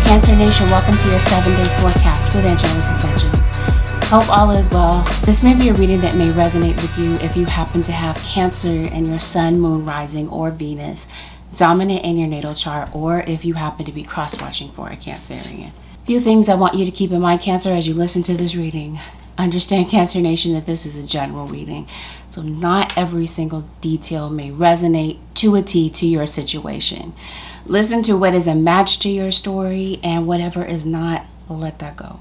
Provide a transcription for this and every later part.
Cancer Nation, welcome to your 7-day forecast with Angelic Ascensions. Hope all is well. This may be a reading that may resonate with you if you happen to have Cancer in your Sun, Moon, Rising, or Venus dominant in your natal chart, or if you happen to be cross-watching for a Cancerian. Few things I want you to keep in mind, Cancer, as you listen to this reading. Understand, Cancer Nation, that this is a general reading, so not every single detail may resonate to a T to your situation. Listen to what is a match to your story, and whatever is not, let that go.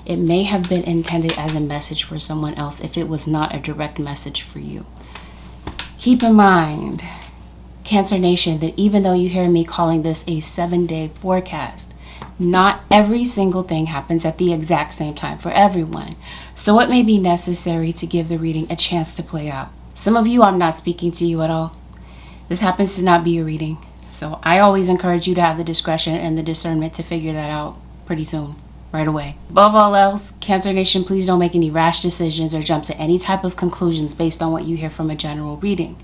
It may have been intended as a message for someone else if it was not a direct message for you. Keep in mind, Cancer Nation, that even though you hear me calling this a 7-day forecast, not every single thing happens at the exact same time for everyone. So it may be necessary to give the reading a chance to play out. Some of you, I'm not speaking to you at all. This happens to not be a reading. So I always encourage you to have the discretion and the discernment to figure that out pretty soon, right away. Above all else, Cancer Nation, please don't make any rash decisions or jump to any type of conclusions based on what you hear from a general reading.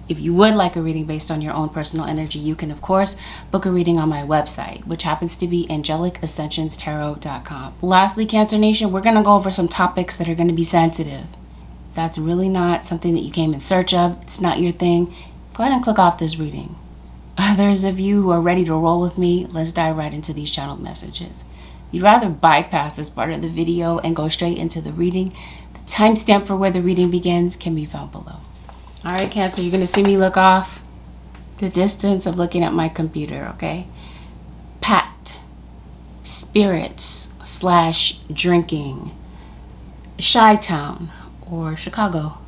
If you would like a reading based on your own personal energy, you can, of course, book a reading on my website, which happens to be AngelicAscentionsTarot.com. Lastly, Cancer Nation, we're going to go over some topics that are going to be sensitive. That's really not something that you came in search of. It's not your thing. Go ahead and click off this reading. Others of you who are ready to roll with me, let's dive right into these channeled messages. If you'd rather bypass this part of the video and go straight into the reading, the timestamp for where the reading begins can be found below. All right, Cancer, you're going to see me look off the distance of looking at my computer, okay? Packed, spirits / drinking, Chi-Town or Chicago,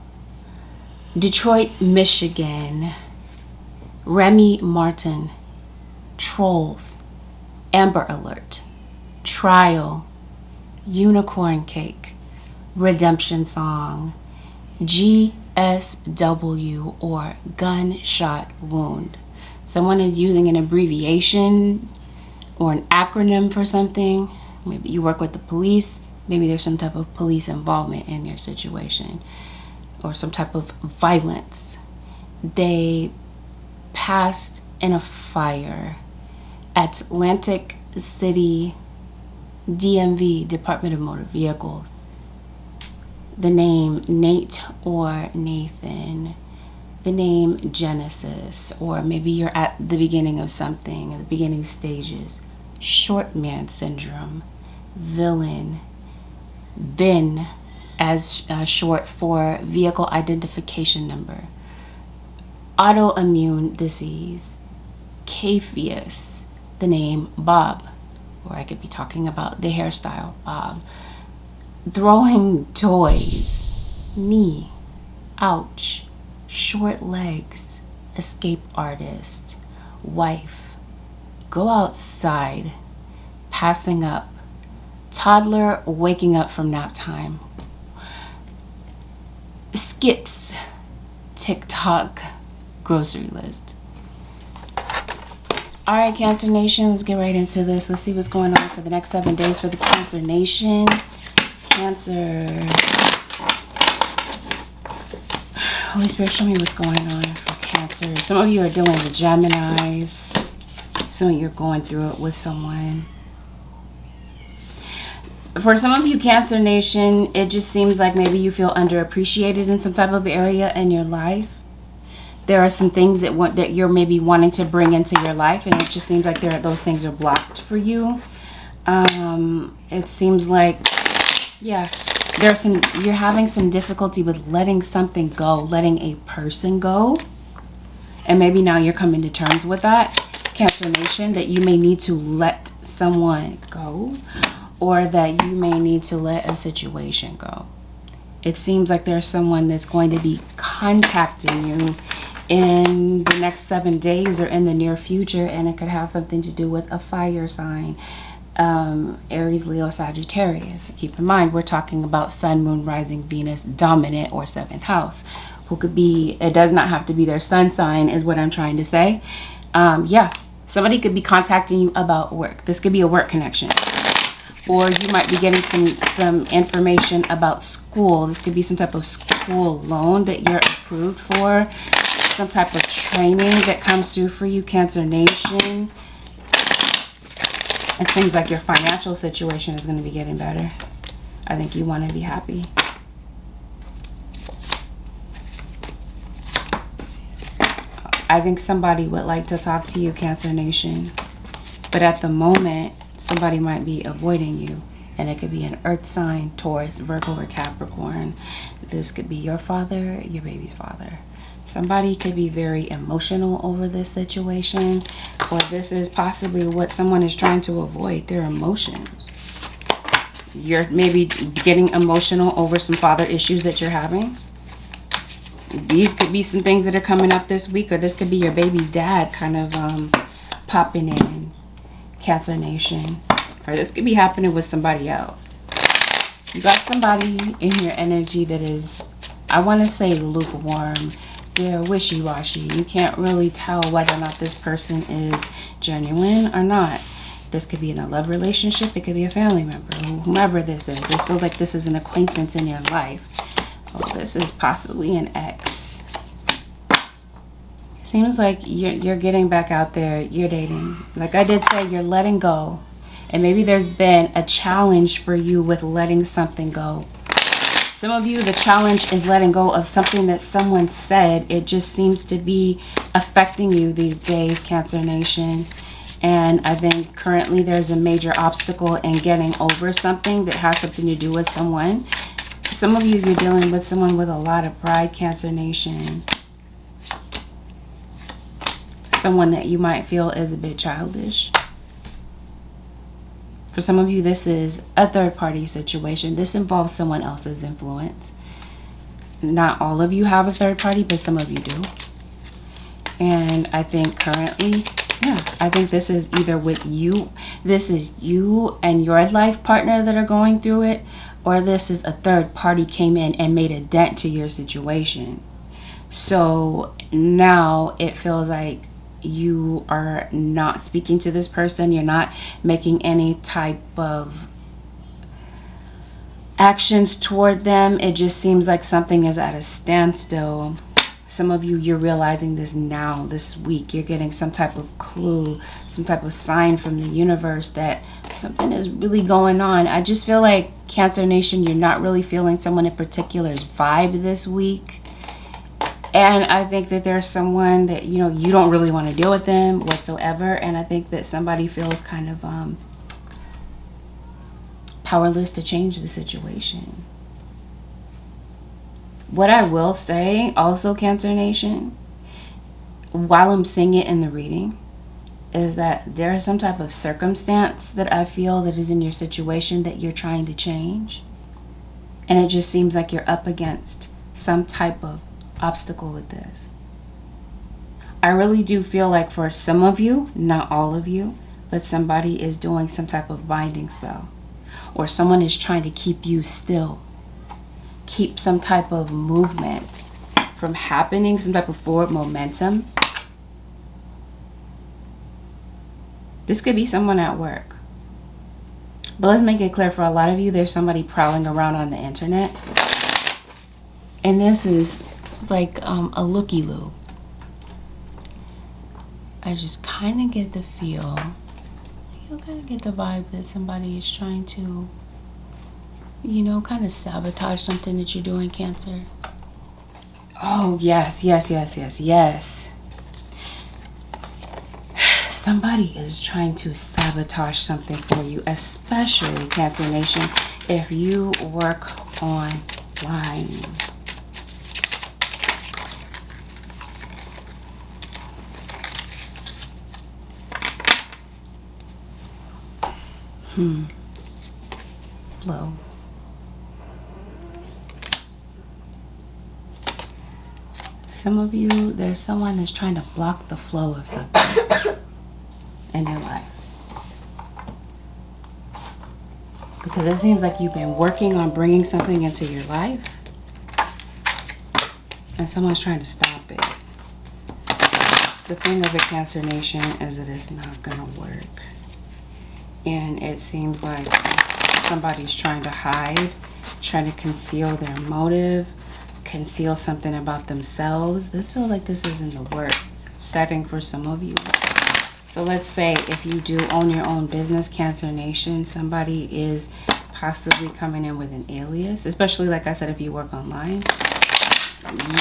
Detroit, Michigan, Remy Martin, Trolls, Amber Alert, Trial, Unicorn Cake, Redemption Song, GSW or gunshot wound. Someone is using an abbreviation or an acronym for something. Maybe you work with the police. Maybe there's some type of police involvement in your situation or some type of violence. They passed in a fire at Atlantic City DMV, Department of Motor Vehicles. The name Nate or Nathan, the name Genesis, or maybe you're at the beginning of something, at the beginning stages. Short man syndrome, villain, VIN as short for vehicle identification number, autoimmune disease, Capheus, the name Bob, or I could be talking about the hairstyle Bob. Throwing toys, knee, ouch, short legs, escape artist, wife, go outside, passing up, toddler waking up from nap time, skits, TikTok, grocery list. All right, Cancer Nation, let's get right into this. Let's see what's going on for the next 7 days for the Cancer Nation. Cancer. Holy Spirit, show me what's going on for Cancer. Some of you are dealing with Geminis. Some of you are going through it with someone. For some of you, Cancer Nation, it just seems like maybe you feel underappreciated in some type of area in your life. There are some things that you're maybe wanting to bring into your life, and it just seems like those things are blocked for you. It seems like, yeah, you're having some difficulty with letting something go, letting a person go. And maybe now you're coming to terms with that, Cancer Nation, that you may need to let someone go, or that you may need to let a situation go. It seems like there's someone that's going to be contacting you in the next 7 days or in the near future, and it could have something to do with a fire sign, Aries, Leo, Sagittarius. Keep in mind, we're talking about Sun, Moon, Rising, Venus, dominant or 7th house, who could be, it does not have to be their sun sign is what I'm trying to say. Yeah, somebody could be contacting you about work. This could be a work connection. Or you might be getting some information about school. This could be some type of school loan that you're approved for. Some type of training that comes through for you, Cancer Nation. It seems like your financial situation is going to be getting better. I think you want to be happy. I think somebody would like to talk to you, Cancer Nation. But at the moment, somebody might be avoiding you. And it could be an earth sign, Taurus, Virgo, or Capricorn. This could be your father, your baby's father. Somebody could be very emotional over this situation. Or this is possibly what someone is trying to avoid, their emotions. You're maybe getting emotional over some father issues that you're having. These could be some things that are coming up this week. Or this could be your baby's dad kind of popping in, Cancer Nation. Or this could be happening with somebody else. You got somebody in your energy that is, I want to say, lukewarm. They're wishy-washy. You can't really tell whether or not this person is genuine or not. This could be in a love relationship. It could be a family member. Whomever this is. This feels like this is an acquaintance in your life. Oh, this is possibly an ex. Seems like you're getting back out there. You're dating. Like I did say, you're letting go. And maybe there's been a challenge for you with letting something go. Some of you, the challenge is letting go of something that someone said. It just seems to be affecting you these days, Cancer Nation. And I think currently there's a major obstacle in getting over something that has something to do with someone. Some of you, you're dealing with someone with a lot of pride, Cancer Nation. Someone that you might feel is a bit childish. For some of you, this is a third-party situation. This involves someone else's influence. Not all of you have a third party, but some of you do. And I think currently, I think this is either with you. This is you and your life partner that are going through it. Or this is a third party came in and made a dent to your situation. So now it feels like you are not speaking to this person. You're not making any type of actions toward them. It just seems like something is at a standstill. Some of you, you're realizing this now, this week. You're getting some type of clue, some type of sign from the universe that something is really going on. I just feel like, Cancer Nation, you're not really feeling someone in particular's vibe this week. And I think that there's someone that, you don't really want to deal with them whatsoever. And I think that somebody feels kind of powerless to change the situation. What I will say also, Cancer Nation, while I'm seeing it in the reading, is that there is some type of circumstance that I feel that is in your situation that you're trying to change. And it just seems like you're up against some type of obstacle with this. I really do feel like for some of you, not all of you, but somebody is doing some type of binding spell. Or someone is trying to keep you still. Keep some type of movement from happening, some type of forward momentum. This could be someone at work. But let's make it clear, for a lot of you, there's somebody prowling around on the internet. And this is like a looky-loo. I just kind of get the feel, you kind of get the vibe that somebody is trying to, kind of sabotage something that you're doing, Cancer. Oh, yes. Somebody is trying to sabotage something for you, especially, Cancer Nation, if you work online. Flow. Some of you, there's someone that's trying to block the flow of something in your life. Because it seems like you've been working on bringing something into your life, and someone's trying to stop it. The thing of it, Cancer Nation, is that it's not going to work. And it seems like somebody's trying to hide, trying to conceal their motive, conceal something about themselves. This feels like this is in the work setting for some of you. So let's say if you do own your own business, Cancer Nation, somebody is possibly coming in with an alias, especially like I said, if you work online.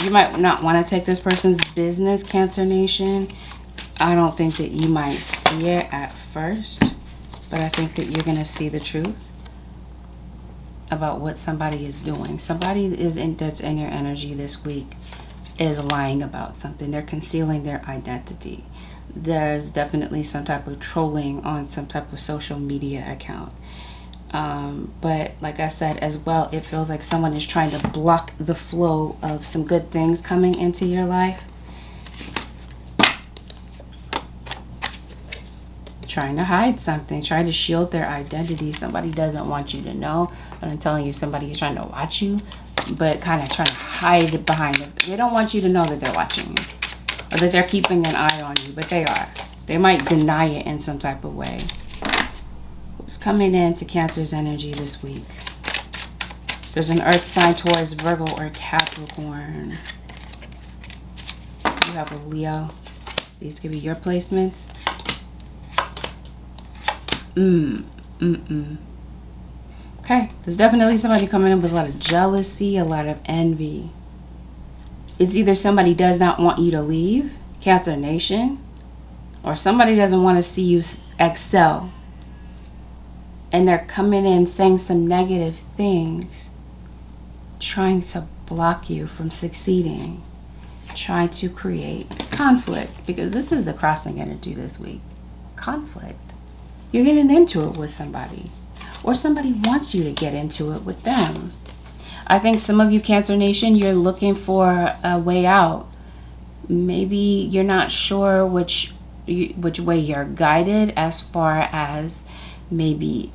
You might not want to take this person's business, Cancer Nation. I don't think that you might see it at first, but I think that you're going to see the truth about what somebody is doing. Somebody that's in your energy this week is lying about something. They're concealing their identity. There's definitely some type of trolling on some type of social media account. But like I said as well, it feels like someone is trying to block the flow of some good things coming into your life. Trying to hide something, trying to shield their identity. Somebody doesn't want you to know. And I'm telling you, somebody is trying to watch you, but kind of trying to hide behind it. They don't want you to know that they're watching you or that they're keeping an eye on you, but they are. They might deny it in some type of way. Who's coming into Cancer's energy this week? There's an earth sign, Taurus, Virgo, or Capricorn. You have a Leo. These could be your placements. Okay, there's definitely somebody coming in with a lot of jealousy, a lot of envy. It's either somebody does not want you to leave, Cancer Nation, or somebody doesn't want to see you excel. And they're coming in saying some negative things, trying to block you from succeeding, trying to create conflict, because this is the crossing energy this week. Conflict. You're getting into it with somebody, or somebody wants you to get into it with them. I think some of you, Cancer Nation, you're looking for a way out. Maybe you're not sure which way you're guided as far as maybe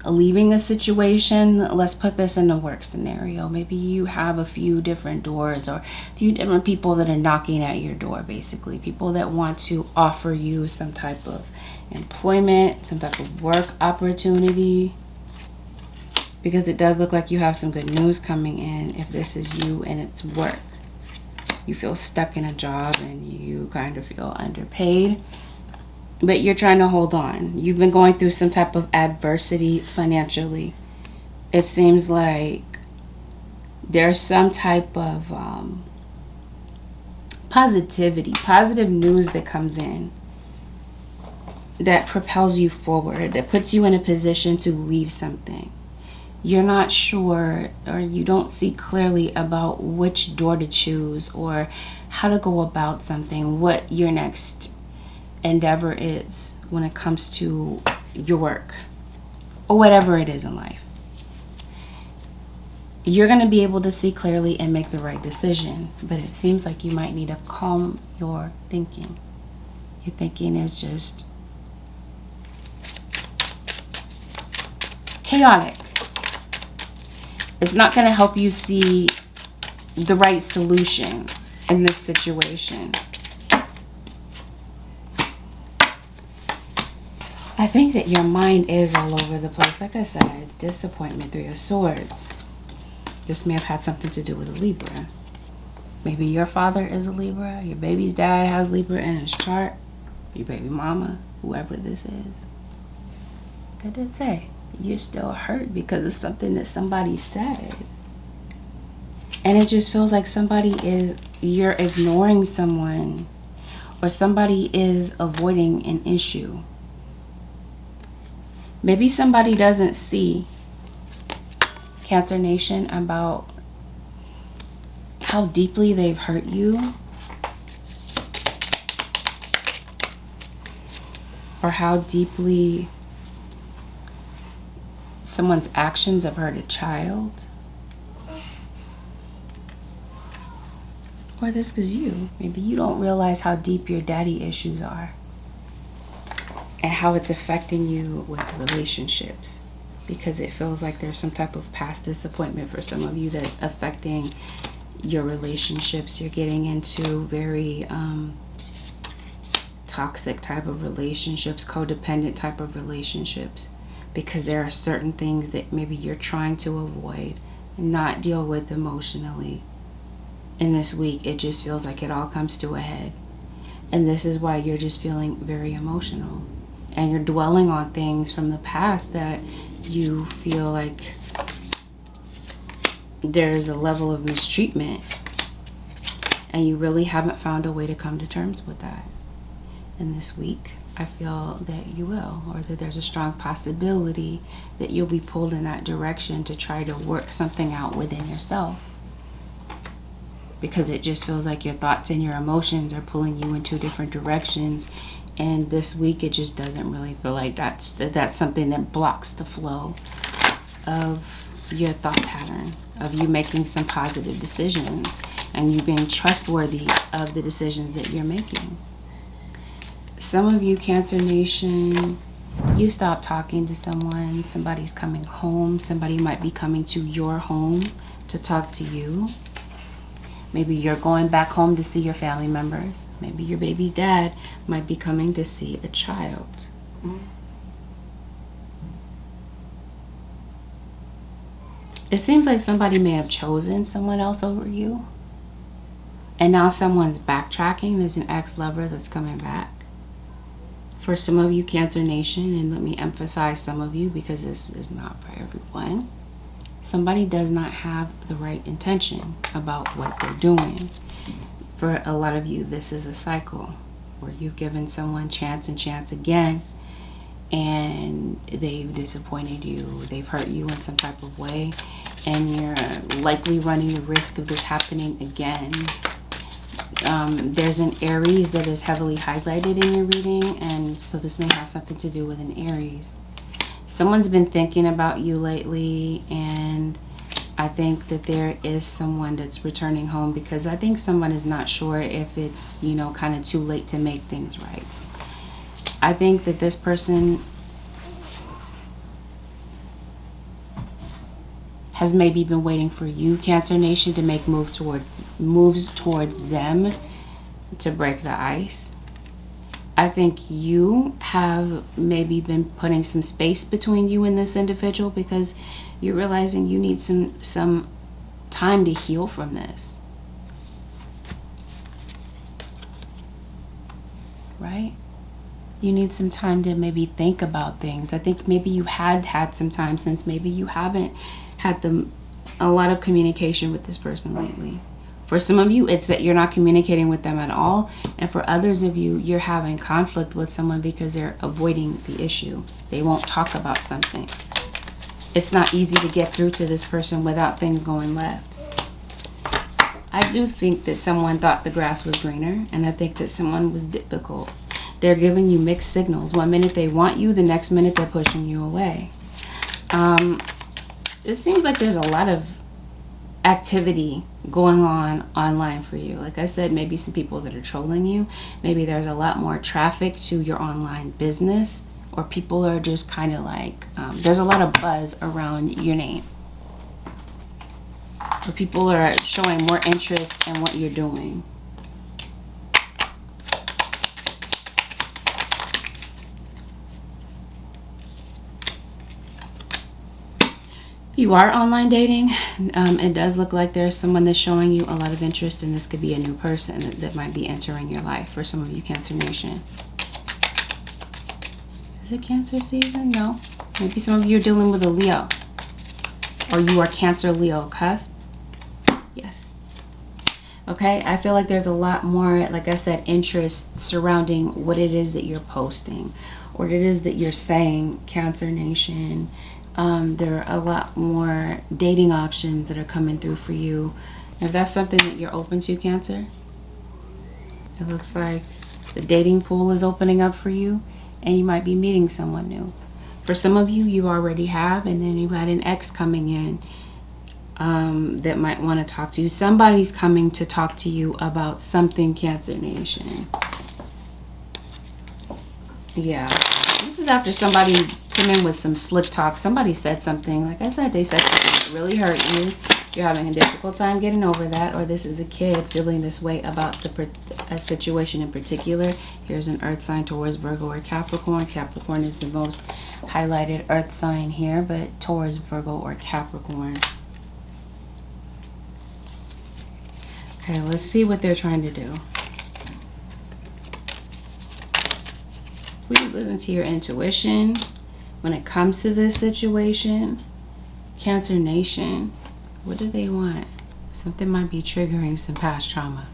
leaving a situation. Let's put this in a work scenario. Maybe you have a few different doors or a few different people that are knocking at your door, basically. People that want to offer you some type of employment, some type of work opportunity. Because it does look like you have some good news coming in if this is you and it's work. You feel stuck in a job and you kind of feel underpaid, but you're trying to hold on. You've been going through some type of adversity financially. It seems like there's some type of positive news that comes in that propels you forward, that puts you in a position to leave something. You're not sure, or you don't see clearly about which door to choose or how to go about something, what your next endeavor is when it comes to your work or whatever it is in life. You're going to be able to see clearly and make the right decision, but it seems like you might need to calm your thinking. Your thinking is just chaotic. It's not going to help you see the right solution in this situation. I think that your mind is all over the place. Like I said, disappointment, 3 of Swords. This may have had something to do with a Libra. Maybe your father is a Libra. Your baby's dad has Libra in his chart. Your baby mama, whoever this is. I did say, you're still hurt because of something that somebody said. And it just feels like you're ignoring someone, or somebody is avoiding an issue. Maybe somebody doesn't see, Cancer Nation, about how deeply they've hurt you, or how deeply someone's actions have hurt a child. Or this is you. Maybe you don't realize how deep your daddy issues are and how it's affecting you with relationships, because it feels like there's some type of past disappointment for some of you that's affecting your relationships. You're getting into very toxic type of relationships, codependent type of relationships, because there are certain things that maybe you're trying to avoid and not deal with emotionally. In this week, it just feels like it all comes to a head. And this is why you're just feeling very emotional. And you're dwelling on things from the past that you feel like there's a level of mistreatment. And you really haven't found a way to come to terms with that. And this week, I feel that you will, or that there's a strong possibility that you'll be pulled in that direction to try to work something out within yourself. Because it just feels like your thoughts and your emotions are pulling you in two different directions. And this week, it just doesn't really feel like that's something that blocks the flow of your thought pattern, of you making some positive decisions and you being trustworthy of the decisions that you're making. Some of you, Cancer Nation, you stop talking to someone, somebody's coming home, somebody might be coming to your home to talk to you. Maybe you're going back home to see your family members. Maybe your baby's dad might be coming to see a child. It seems like somebody may have chosen someone else over you. And now someone's backtracking. There's an ex-lover that's coming back. For some of you, Cancer Nation, and let me emphasize some of you because this is not for everyone. Somebody does not have the right intention about what they're doing. For a lot of you, this is a cycle where you've given someone chance and chance again, and they've disappointed you, they've hurt you in some type of way, and you're likely running the risk of this happening again. There's an Aries that is heavily highlighted in your reading, and so this may have something to do with an Aries. Someone's been thinking about you lately, and I think that there is someone that's returning home because I think someone is not sure if it's, kind of too late to make things right. I think that this person has maybe been waiting for you, Cancer Nation, to make moves towards them to break the ice. I think you have maybe been putting some space between you and this individual because you're realizing you need some time to heal from this. Right? You need some time to maybe think about things. I think maybe you had some time since maybe you haven't had a lot of communication with this person lately. For some of you, it's that you're not communicating with them at all. And for others of you, you're having conflict with someone because they're avoiding the issue. They won't talk about something. It's not easy to get through to this person without things going left. I do think that someone thought the grass was greener, and I think that someone was difficult. They're giving you mixed signals. One minute they want you, the next minute they're pushing you away. It seems like there's a lot of activity going on online for you. Like I said, maybe some people that are trolling you. Maybe there's a lot more traffic to your online business, or people are just kind of like, there's a lot of buzz around your name. Or people are showing more interest in what you're doing. You are online dating. It does look like there's someone that's showing you a lot of interest, and this could be a new person that might be entering your life for some of you, Cancer Nation. Is it Cancer season? No. Maybe some of you are dealing with a Leo, or you are Cancer Leo cusp. Yes. Okay, I feel like there's a lot more, like I said, interest surrounding what it is that you're posting, or what it is that you're saying, Cancer Nation. There are a lot more dating options that are coming through for you. If that's something that you're open to, Cancer, it looks like the dating pool is opening up for you, and you might be meeting someone new. For some of you, you already have, and then you had an ex coming in that might want to talk to you. Somebody's coming to talk to you about something, Cancer Nation. Yeah. This is after somebody came in with some slick talk. Somebody said something. Like I said, they said something that really hurt you. You're having a difficult time getting over that. Or this is a kid feeling this way about a situation in particular. Here's an earth sign, Taurus, Virgo, or Capricorn. Capricorn is the most highlighted earth sign here. But Taurus, Virgo, or Capricorn. Okay, let's see what they're trying to do. Please listen to your intuition when it comes to this situation. Cancer Nation, what do they want? Something might be triggering some past trauma.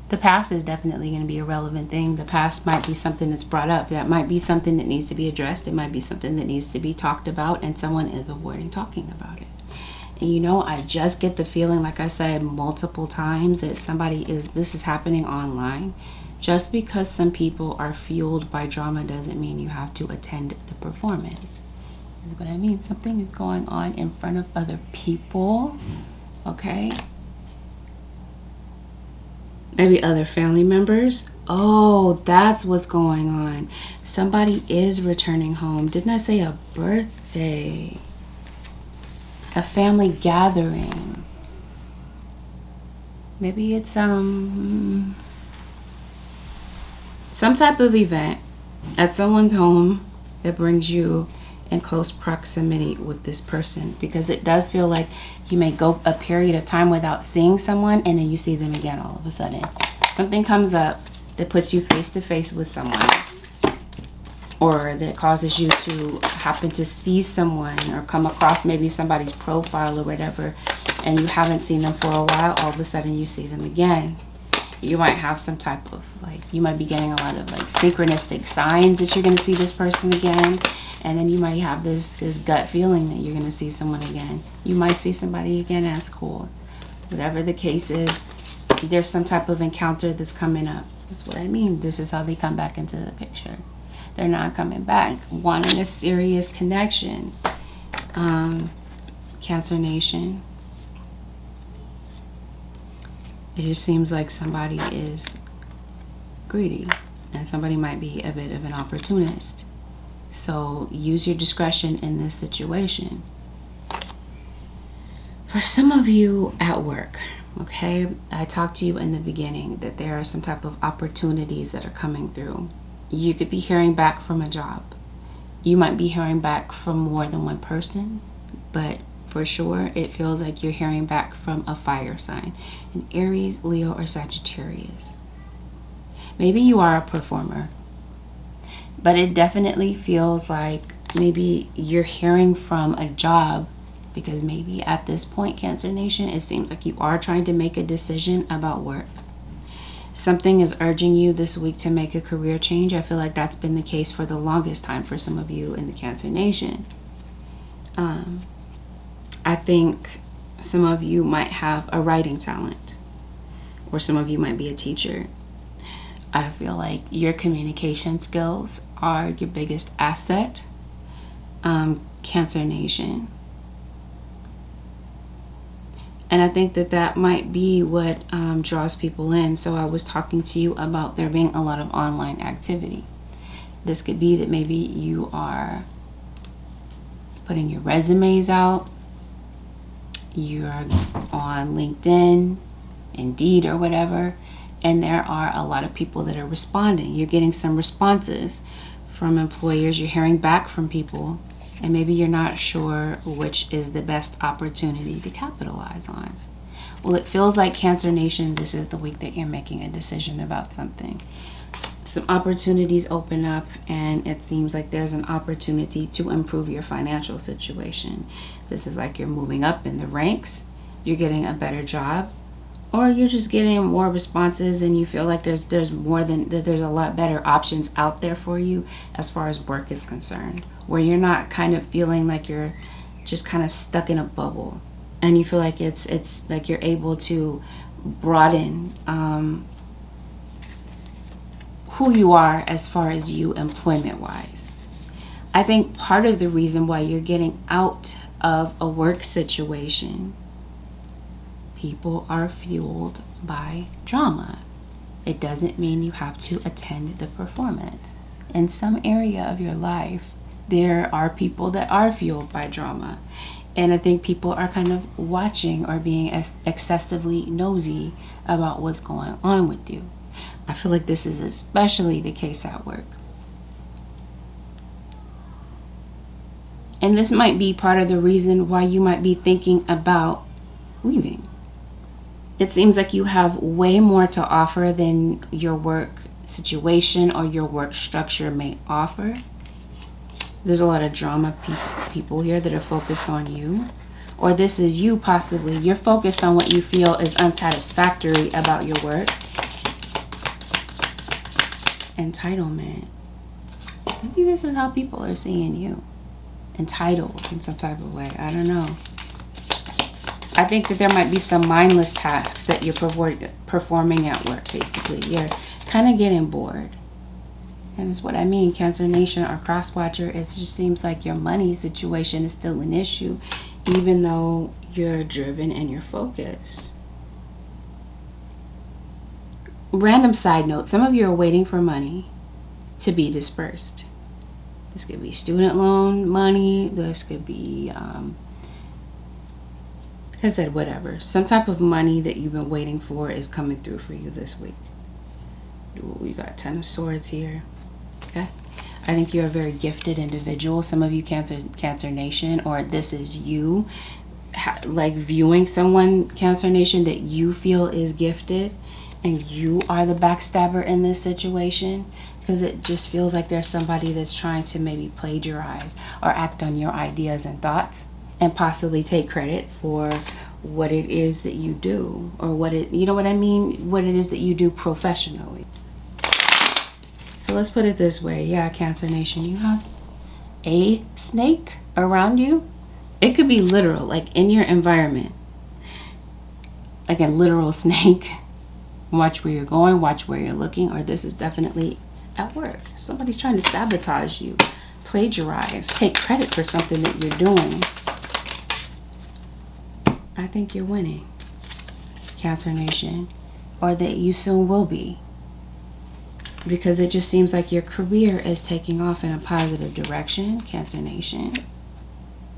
The past is definitely going to be a relevant thing. The past might be something that's brought up. That might be something that needs to be addressed. It might be something that needs to be talked about, and someone is avoiding talking about it. And you know, I just get the feeling, like I said multiple times, that this is happening online. Just because some people are fueled by drama doesn't mean you have to attend the performance. This is what I mean. Something is going on in front of other people. Okay? Maybe other family members. Oh, that's what's going on. Somebody is returning home. Didn't I say a birthday? A family gathering. Maybe it's some type of event at someone's home that brings you in close proximity with this person, because it does feel like you may go a period of time without seeing someone and then you see them again all of a sudden. Something comes up that puts you face to face with someone, or that causes you to happen to see someone or come across maybe somebody's profile or whatever, and you haven't seen them for a while. All of a sudden you see them again. You might have some type of, you might be getting a lot of synchronistic signs that you're going to see this person again. And then you might have this gut feeling that you're going to see someone again. You might see somebody again at school. Whatever the case is, there's some type of encounter that's coming up. That's what I mean. This is how they come back into the picture. They're not coming back wanting a serious connection. Cancer Nation. It just seems like somebody is greedy, and somebody might be a bit of an opportunist. So use your discretion in this situation. For some of you at work, okay, I talked to you in the beginning that there are some type of opportunities that are coming through. You could be hearing back from a job. You might be hearing back from more than one person, but for sure, it feels like you're hearing back from a fire sign, an Aries, Leo, or Sagittarius. Maybe you are a performer, but it definitely feels like maybe you're hearing from a job, because maybe at this point, Cancer Nation, it seems like you are trying to make a decision about work. Something is urging you this week to make a career change. I feel like that's been the case for the longest time for some of you in the Cancer Nation. I think some of you might have a writing talent, or some of you might be a teacher. I feel like your communication skills are your biggest asset, Cancer Nation. And I think that might be what draws people in. So I was talking to you about there being a lot of online activity. This could be that maybe you are putting your resumes out. You're on LinkedIn, Indeed, or whatever, and there are a lot of people that are responding. You're getting some responses from employers. You're hearing back from people, and maybe you're not sure which is the best opportunity to capitalize on. Well, it feels like, Cancer Nation, this is the week that you're making a decision about something. Some opportunities open up, and it seems like there's an opportunity to improve your financial situation. This is like you're moving up in the ranks, you're getting a better job, or you're just getting more responses, and you feel like there's a lot better options out there for you as far as work is concerned, where you're not kind of feeling like you're just kind of stuck in a bubble, and you feel like it's like you're able to broaden who you are as far as you employment wise. I think part of the reason why you're getting out of a work situation, people are fueled by drama. It doesn't mean you have to attend the performance. In some area of your life, there are people that are fueled by drama. And I think people are kind of watching or being excessively nosy about what's going on with you. I feel like this is especially the case at work. And this might be part of the reason why you might be thinking about leaving. It seems like you have way more to offer than your work situation or your work structure may offer. There's a lot of drama people here that are focused on you. Or this is you possibly. You're focused on what you feel is unsatisfactory about your work. Entitlement. Maybe this is how people are seeing you. Entitled in some type of way. I don't know. I think that there might be some mindless tasks that you're performing at work, basically. You're kind of getting bored. And it's what I mean, Cancer Nation or Cross Watcher. It just seems like your money situation is still an issue, even though you're driven and you're focused. Random side note, some of you are waiting for money to be dispersed. This could be student loan money. This could be, like I said, whatever. Some type of money that you've been waiting for is coming through for you this week. Ooh, you got 10 of Swords here. Okay. I think you're a very gifted individual. Some of you Cancer Nation, or this is you, like viewing someone, Cancer Nation, that you feel is gifted, and you are the backstabber in this situation, because it just feels like there's somebody that's trying to maybe plagiarize or act on your ideas and thoughts and possibly take credit for what it is that you do, or what it, you know what I mean, what it is that you do professionally. So let's put it this way. Yeah, Cancer Nation, you have a snake around you. It could be literal, like in your environment, like a literal snake. Watch where you're going, watch where you're looking, or this is definitely at work. Somebody's trying to sabotage you, plagiarize, take credit for something that you're doing. I think you're winning, Cancer Nation, or that you soon will be. Because it just seems like your career is taking off in a positive direction, Cancer Nation.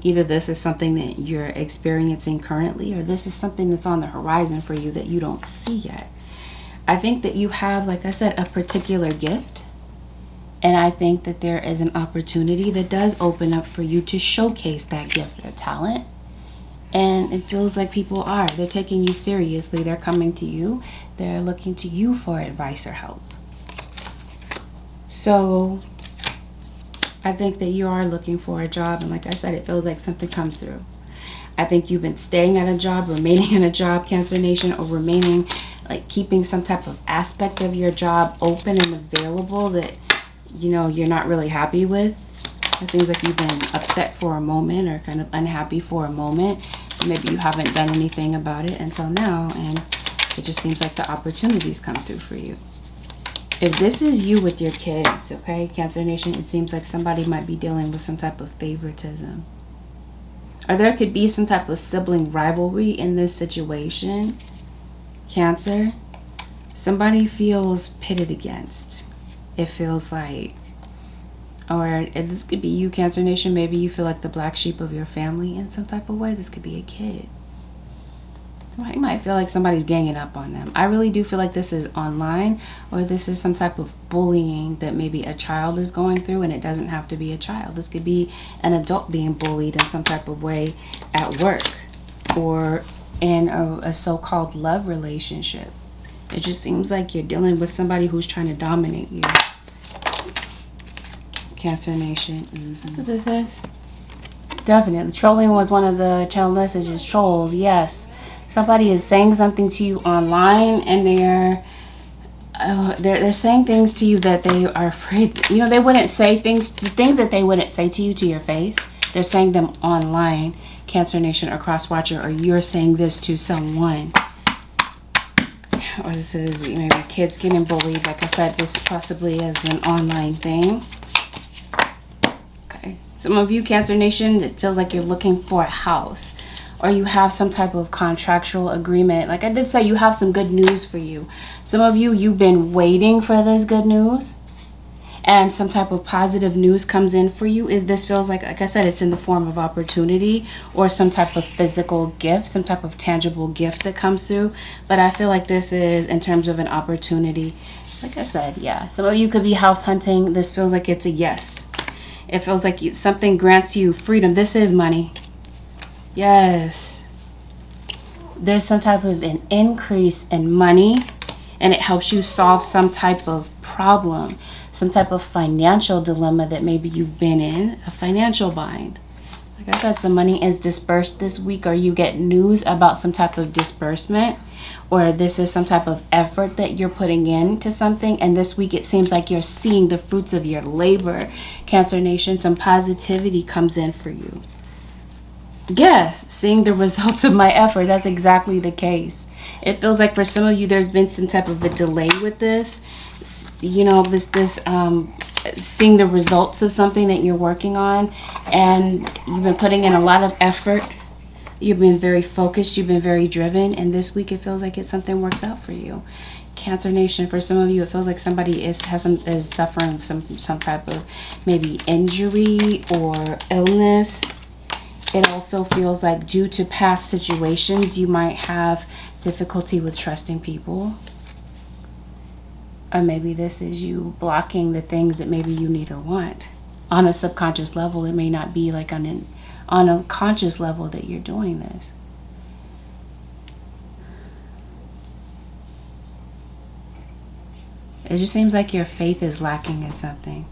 Either this is something that you're experiencing currently, or this is something that's on the horizon for you that you don't see yet. I think that you have, like I said, a particular gift. And I think that there is an opportunity that does open up for you to showcase that gift or talent. And it feels like people are. They're taking you seriously. They're coming to you. They're looking to you for advice or help. So I think that you are looking for a job, and like I said, it feels like something comes through. I think you've been staying at a job, remaining in a job, Cancer Nation, or remaining, like keeping some type of aspect of your job open and available that, you know, you're not really happy with. It seems like you've been upset for a moment or kind of unhappy for a moment. Maybe you haven't done anything about it until now, and it just seems like the opportunities come through for you. If this is you with your kids, okay, Cancer Nation, it seems like somebody might be dealing with some type of favoritism. Or there could be some type of sibling rivalry in this situation, Cancer. Somebody feels pitted against. It feels like, or this could be you, Cancer Nation. Maybe you feel like the black sheep of your family in some type of way. This could be a kid. You might feel like somebody's ganging up on them. I really do feel like this is online, or this is some type of bullying that maybe a child is going through, and it doesn't have to be a child. This could be an adult being bullied in some type of way at work, or in a so-called love relationship. It just seems like you're dealing with somebody who's trying to dominate you, Cancer Nation. That's what this is. Definitely. Trolling was one of the channel messages. Trolls, yes. Somebody is saying something to you online, and they're saying things to you that they are afraid. You know, they wouldn't say things, the things that they wouldn't say to you to your face. They're saying them online, Cancer Nation or Cross Watcher, or you're saying this to someone. Or this is maybe kids getting bullied. Like I said, this possibly is an online thing. Okay. Some of you, Cancer Nation, it feels like you're looking for a house, or you have some type of contractual agreement. Like I did say, you have some good news for you. Some of you, you've been waiting for this good news, and some type of positive news comes in for you. If this feels like I said, it's in the form of opportunity or some type of physical gift, some type of tangible gift that comes through. But I feel like this is in terms of an opportunity. Like I said, yeah. Some of you could be house hunting. This feels like it's a yes. It feels like something grants you freedom. This is money. Yes. There's some type of an increase in money, and it helps you solve some type of problem, some type of financial dilemma that maybe you've been in, a financial bind. Like I said, some money is dispersed this week, or you get news about some type of disbursement, or this is some type of effort that you're putting into something. And this week it seems like you're seeing the fruits of your labor. Cancer Nation, some positivity comes in for you. Yes, seeing the results of my effort. That's exactly the case. It feels like for some of you, there's been some type of a delay with this. You know, seeing the results of something that you're working on, and you've been putting in a lot of effort. You've been very focused. You've been very driven. And this week, it feels like something works out for you. Cancer Nation, for some of you, it feels like somebody is suffering some type of maybe injury or illness. It also feels like due to past situations, you might have difficulty with trusting people. Or maybe this is you blocking the things that maybe you need or want. On a subconscious level, it may not be like on a conscious level that you're doing this. It just seems like your faith is lacking in something.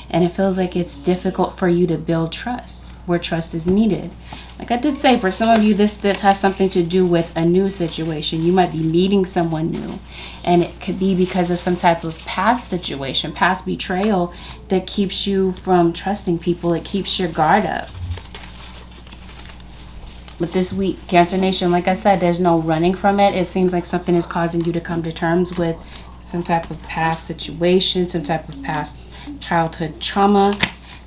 And it feels like it's difficult for you to build trust where trust is needed. Like I did say, for some of you, this has something to do with a new situation. You might be meeting someone new, and it could be because of some type of past situation, past betrayal that keeps you from trusting people. It keeps your guard up. But this week, Cancer Nation, like I said, there's no running from it. It seems like something is causing you to come to terms with some type of past situation, some type of past childhood trauma.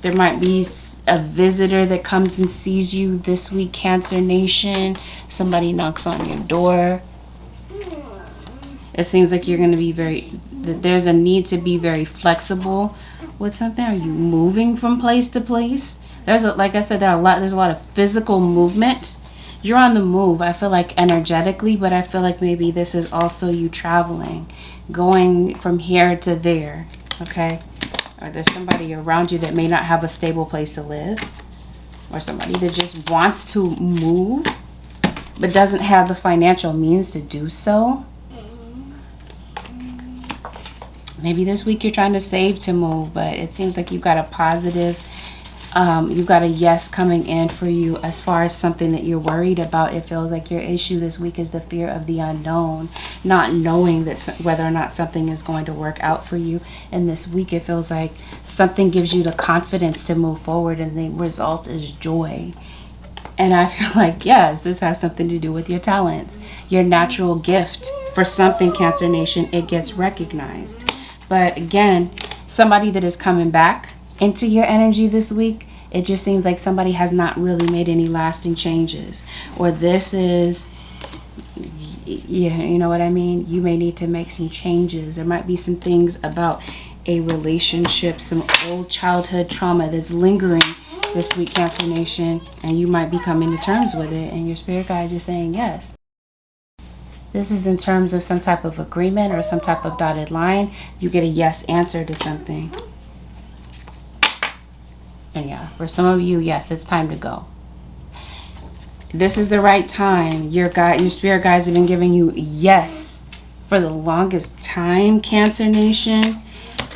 There might be a visitor that comes and sees you this week, Cancer Nation. Somebody knocks on your door. It seems like you're going to be there's a need to be very flexible with something. Are you moving from place to place? Like I said, there's a lot of physical movement. You're on the move, I feel like, energetically, but I feel like maybe this is also you traveling, going from here to there, okay? Or there's somebody around you that may not have a stable place to live, or somebody that just wants to move but doesn't have the financial means to do so. Maybe this week you're trying to save to move, but it seems like you've got a positive, you've got a yes coming in for you as far as something that you're worried about. It feels like your issue this week is the fear of the unknown, not knowing that whether or not something is going to work out for you. And this week it feels like something gives you the confidence to move forward, and the result is joy. And I feel like, yes, this has something to do with your talents, your natural gift for something, Cancer Nation. It gets recognized. But again, somebody that is coming back into your energy this week, it just seems like somebody has not really made any lasting changes. Or this is, yeah, you know what I mean? You may need to make some changes. There might be some things about a relationship, some old childhood trauma that's lingering this week, Cancer Nation, and you might be coming to terms with it, and your spirit guides are saying yes. This is in terms of some type of agreement or some type of dotted line. You get a yes answer to something. And yeah, for some of you, yes, it's time to go. This is the right time. Your spirit guides have been giving you yes for the longest time, Cancer Nation,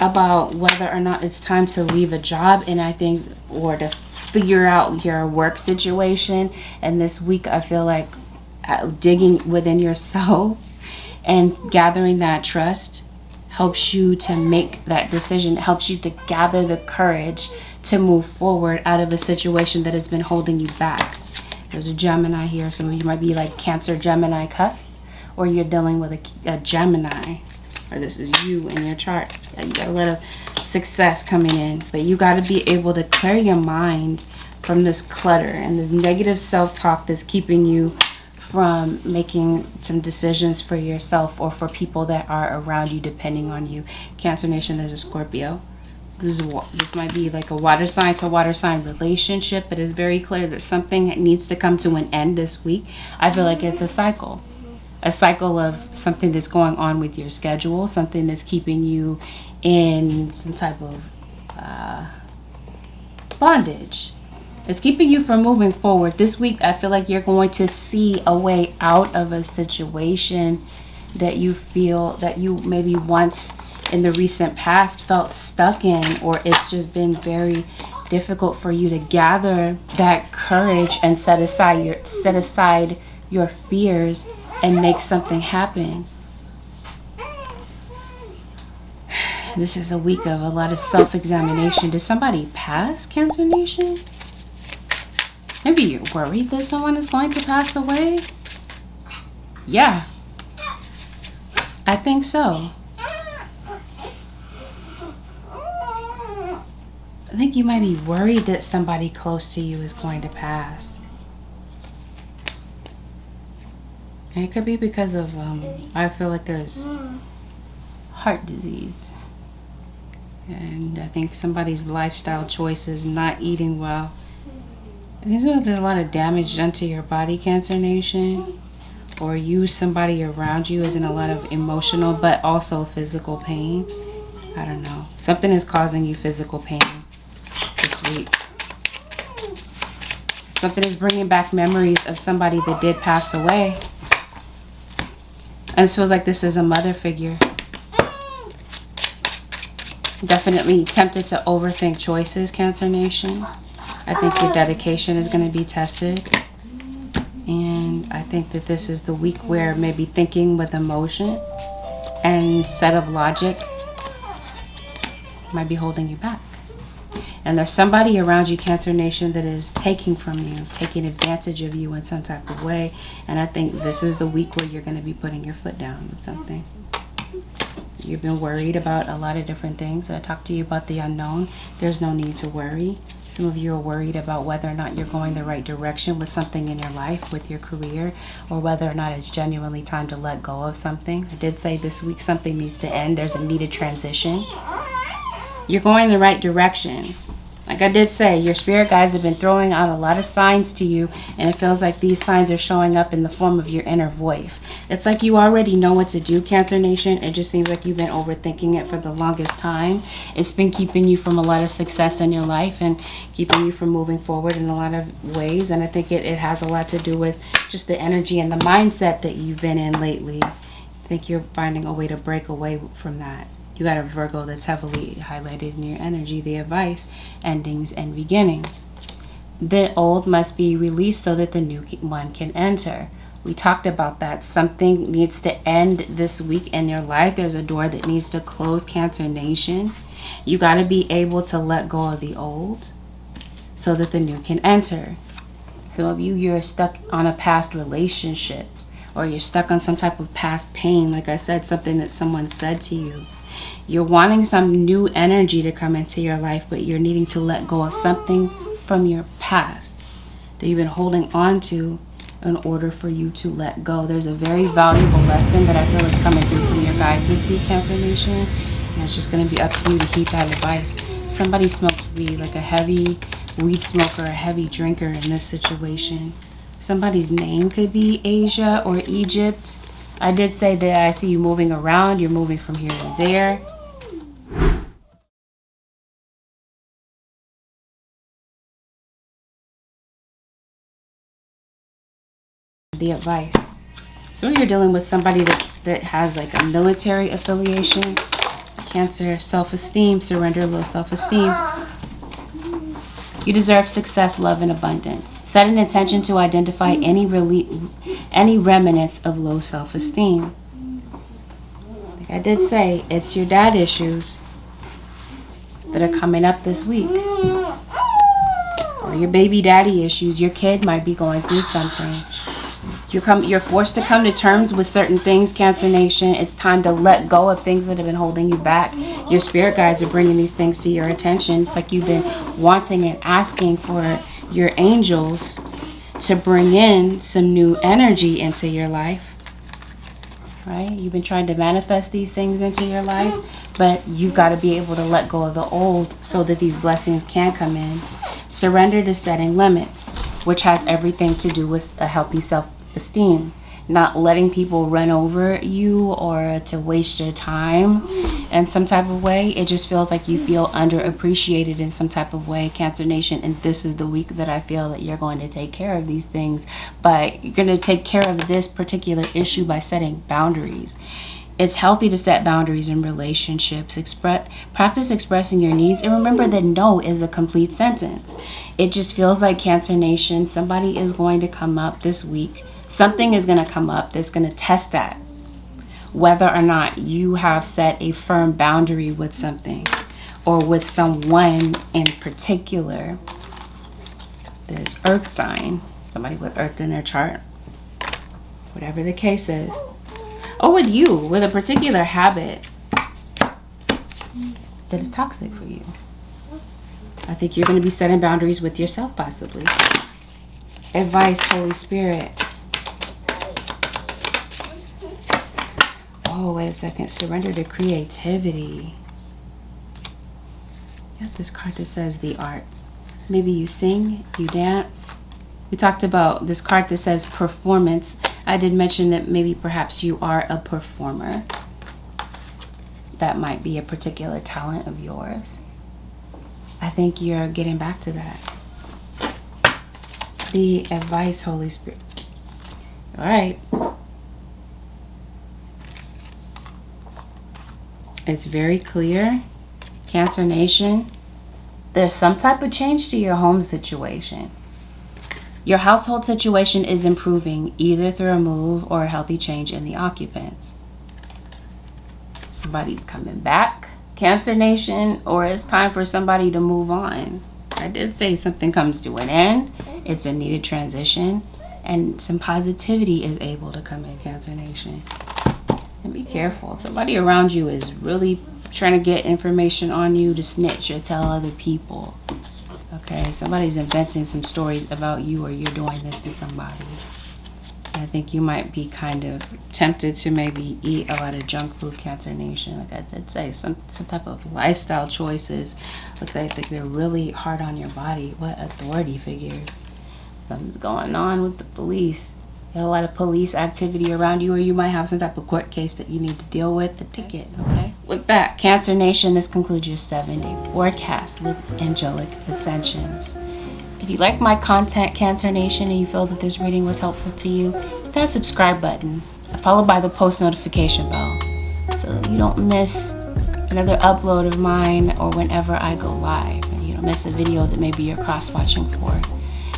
about whether or not it's time to leave a job, and I think, or to figure out your work situation. And this week, I feel like digging within yourself and gathering that trust helps you to make that decision. It helps you to gather the courage to move forward out of a situation that has been holding you back. There's a Gemini here. Some of you might be like Cancer Gemini cusp, or you're dealing with a Gemini, or this is you in your chart. You got a lot of success coming in, but you got to be able to clear your mind from this clutter and this negative self-talk that's keeping you from making some decisions for yourself or for people that are around you, depending on you. Cancer Nation, there's a Scorpio. This might be like a water sign to water sign relationship, but it's very clear that something needs to come to an end this week. I feel like it's a cycle of something that's going on with your schedule, something that's keeping you in some type of bondage. It's keeping you from moving forward. This week, I feel like you're going to see a way out of a situation that you feel that you maybe once in the recent past felt stuck in, or it's just been very difficult for you to gather that courage and set aside your fears and make something happen. This is a week of a lot of self-examination. Did somebody pass, Cancer Nation? Maybe you're worried that someone is going to pass away. Yeah, I think so. I think you might be worried that somebody close to you is going to pass. And it could be because of, I feel like there's heart disease. And I think somebody's lifestyle choices, not eating well. There's a lot of damage done to your body, Cancer Nation. Or somebody around you is in a lot of emotional but also physical pain. I don't know. Something is causing you physical pain this week. Something is bringing back memories of somebody that did pass away. And it feels like this is a mother figure. Definitely tempted to overthink choices, Cancer Nation. I think your dedication is going to be tested. And I think that this is the week where maybe thinking with emotion and instead of logic might be holding you back. And there's somebody around you, Cancer Nation, that is taking from you, taking advantage of you in some type of way. And I think this is the week where you're going to be putting your foot down with something. You've been worried about a lot of different things. I talked to you about the unknown. There's no need to worry. Some of you are worried about whether or not you're going the right direction with something in your life, with your career, or whether or not it's genuinely time to let go of something. I did say this week something needs to end. There's a needed transition. You're going the right direction. Like I did say, your spirit guides have been throwing out a lot of signs to you, and it feels like these signs are showing up in the form of your inner voice. It's like you already know what to do, Cancer Nation. It just seems like you've been overthinking it for the longest time. It's been keeping you from a lot of success in your life and keeping you from moving forward in a lot of ways. And I think it has a lot to do with just the energy and the mindset that you've been in lately. I think you're finding a way to break away from that. You got a Virgo that's heavily highlighted in your energy, the advice, endings and beginnings. The old must be released so that the new one can enter. We talked about that. Something needs to end this week in your life. There's a door that needs to close, Cancer Nation. You got to be able to let go of the old so that the new can enter. Some of you, you're stuck on a past relationship, or you're stuck on some type of past pain. Like I said, something that someone said to you. You're wanting some new energy to come into your life, but you're needing to let go of something from your past that you've been holding on to in order for you to let go. There's a very valuable lesson that I feel is coming through from your guides this week, Cancer Nation. And it's just going to be up to you to heed that advice. Somebody smokes weed, like a heavy weed smoker, a heavy drinker in this situation. Somebody's name could be Asia or Egypt. I did say that I see you moving around. You're moving from here to there. The advice. So you're dealing with somebody that has like a military affiliation. Cancer, self-esteem, surrender low self-esteem. You deserve success, love, and abundance. Set an intention to identify any remnants of low self-esteem. Like I did say, it's your dad issues that are coming up this week. Or your baby daddy issues. Your kid might be going through something. You're forced to come to terms with certain things, Cancer Nation. It's time to let go of things that have been holding you back. Your spirit guides are bringing these things to your attention. It's like you've been wanting and asking for your angels to bring in some new energy into your life. Right? You've been trying to manifest these things into your life, but you've got to be able to let go of the old so that these blessings can come in. Surrender to setting limits, which has everything to do with a healthy self-esteem. Not letting people run over you or to waste your time in some type of way. It just feels like you feel underappreciated in some type of way, Cancer Nation. And this is the week that I feel that you're going to take care of these things. But you're going to take care of this particular issue by setting boundaries. It's healthy to set boundaries in relationships. Practice expressing your needs, and remember that no is a complete sentence. It just feels like, Cancer Nation, somebody is going to come up this week. Something is going to come up that's going to test that. Whether or not you have set a firm boundary with something or with someone in particular. There's Earth sign, somebody with Earth in their chart. Whatever the case is. Or with you, with a particular habit that is toxic for you. I think you're going to be setting boundaries with yourself, possibly. Advice, Holy Spirit. Oh, wait a second. Surrender to creativity. You have this card that says the arts. Maybe you sing, you dance. We talked about this card that says performance. I did mention that maybe perhaps you are a performer. That might be a particular talent of yours. I think you're getting back to that. The advice, Holy Spirit. All right. It's very clear, Cancer Nation. There's some type of change to your home situation. Your household situation is improving either through a move or a healthy change in the occupants. Somebody's coming back, Cancer Nation, or it's time for somebody to move on. I did say something comes to an end. It's a needed transition, and some positivity is able to come in, Cancer Nation. And be careful. Somebody around you is really trying to get information on you to snitch or tell other people. Okay, somebody's inventing some stories about you, or you're doing this to somebody. I think you might be kind of tempted to maybe eat a lot of junk food, Cancer Nation. Like I did say, some type of lifestyle choices. Look, I think they're really hard on your body. What authority figures? Something's going on with the police. You have a lot of police activity around you, or you might have some type of court case that you need to deal with. A ticket, okay? With that, Cancer Nation, this concludes your 7-day forecast with Angelic Ascensions. If you like my content, Cancer Nation, and you feel that this reading was helpful to you, hit that subscribe button, followed by the post notification bell, so you don't miss another upload of mine or whenever I go live, and you don't miss a video that maybe you're cross-watching for.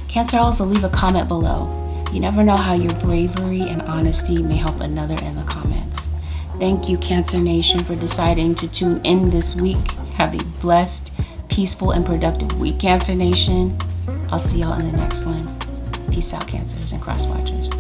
Cancer, also leave a comment below. You never know how your bravery and honesty may help another in the comments. Thank you, Cancer Nation, for deciding to tune in this week. Have a blessed, peaceful, and productive week, Cancer Nation. I'll see y'all in the next one. Peace out, Cancers and cross watchers.